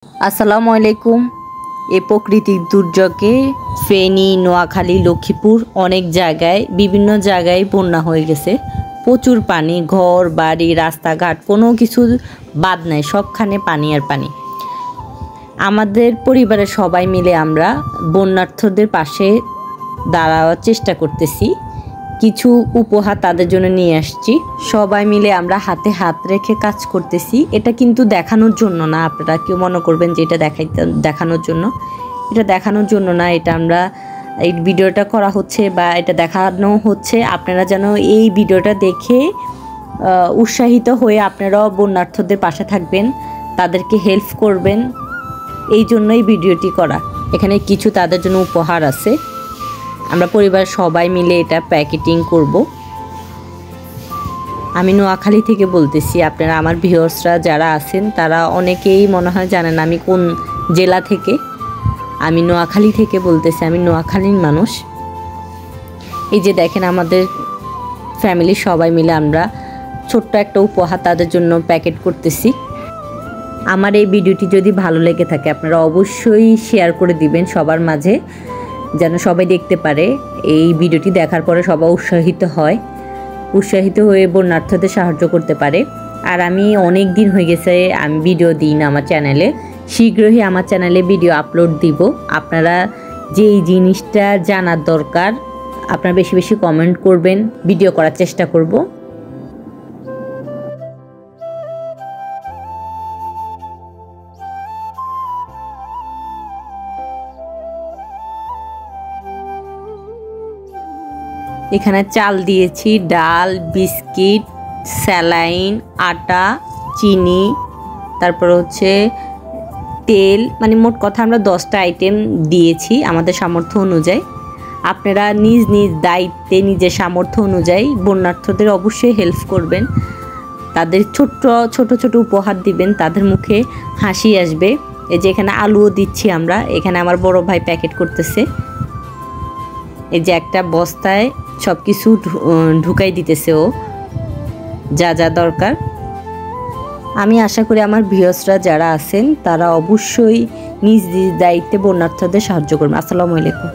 আসসালামু আলাইকুম। এই প্রাকৃতিক দুর্যোগে ফেনী, নোয়াখালী, লক্ষ্মীপুর অনেক জায়গায় বিভিন্ন জায়গায় বন্যা হয়ে গেছে। প্রচুর পানি, ঘর বাড়ি রাস্তাঘাট কোনো কিছু বাদ নাই, সবখানে পানি আর পানি। আমাদের পরিবারের সবাই মিলে আমরা বন্যার্থদের পাশে দাঁড়াবার চেষ্টা করতেছি। কিছু উপহার তাদের জন্য নিয়ে আসছি। সবাই মিলে আমরা হাতে হাত রেখে কাজ করতেছি। এটা কিন্তু দেখানোর জন্য না, আপনারা কেউ মনে করবেন যে এটা দেখানোর জন্য। এটা দেখানোর জন্য না, এটা আমরা এই ভিডিওটা করা হচ্ছে বা এটা দেখানো হচ্ছে আপনারা যেন এই ভিডিওটা দেখে উৎসাহিত হয়ে আপনারাও বন্যার্থদের পাশে থাকবেন, তাদেরকে হেল্প করবেন। এই জন্যই ভিডিওটি করা। এখানে কিছু তাদের জন্য উপহার আছে। আমরা পরিবার সবাই মিলে এটা প্যাকেটিং করব। আমি নোয়াখালী থেকে বলতেছি। আপনারা আমার ভিউয়ার্সরা যারা আছেন তারা অনেকেই মনে হয় জানেন আমি কোন জেলা থেকে। আমি নোয়াখালী থেকে বলতেছি, আমি নোয়াখালীর মানুষ। এই যে দেখেন আমাদের ফ্যামিলির সবাই মিলে আমরা ছোট্ট একটা উপহার তাদের জন্য প্যাকেট করতেছি। আমার এই ভিডিওটি যদি ভালো লেগে থাকে আপনারা অবশ্যই শেয়ার করে দিবেন সবার মাঝে, যেন সবাই দেখতে পারে। এই ভিডিওটি দেখার পরে সবাই উৎসাহিত হয়ে বন্যার্থদের সাহায্য করতে পারে। আর আমি অনেক দিন হয়ে গেছে আমি ভিডিও দিই না আমার চ্যানেলে। শীঘ্রই আমার চ্যানেলে ভিডিও আপলোড দিব। আপনারা যে এই জিনিসটা জানার দরকার আপনারা বেশি বেশি কমেন্ট করবেন, ভিডিও করার চেষ্টা করব। এখানে চাল দিয়েছি, ডাল, বিস্কিট, স্যালাইন, আটা, চিনি, তারপর হচ্ছে তেল, মানে মোট কথা আমরা 10টা আইটেম দিয়েছি আমাদের সামর্থ্য অনুযায়ী। আপনারা নিজ নিজ দায়িত্বে নিজের সামর্থ্য অনুযায়ী বন্যার্থদের অবশ্যই হেল্প করবেন। তাদের ছোট ছোট উপহার দিবেন, তাদের মুখে হাসি আসবে। এই যে এখানে আলুও দিচ্ছি আমরা। এখানে আমার বড় ভাই প্যাকেট করতেছে। এই যে একটা বস্তায় সব কিছু ঢুকাই দিতেছে ও, যা যা দরকার। আমি আশা করি আমার ভিউয়ার্সরা যারা আছেন তারা অবশ্যই নিজ নিজ দায়িত্বে বন্যার্থদের সাহায্য করবেন। আসসালামু আলাইকুম।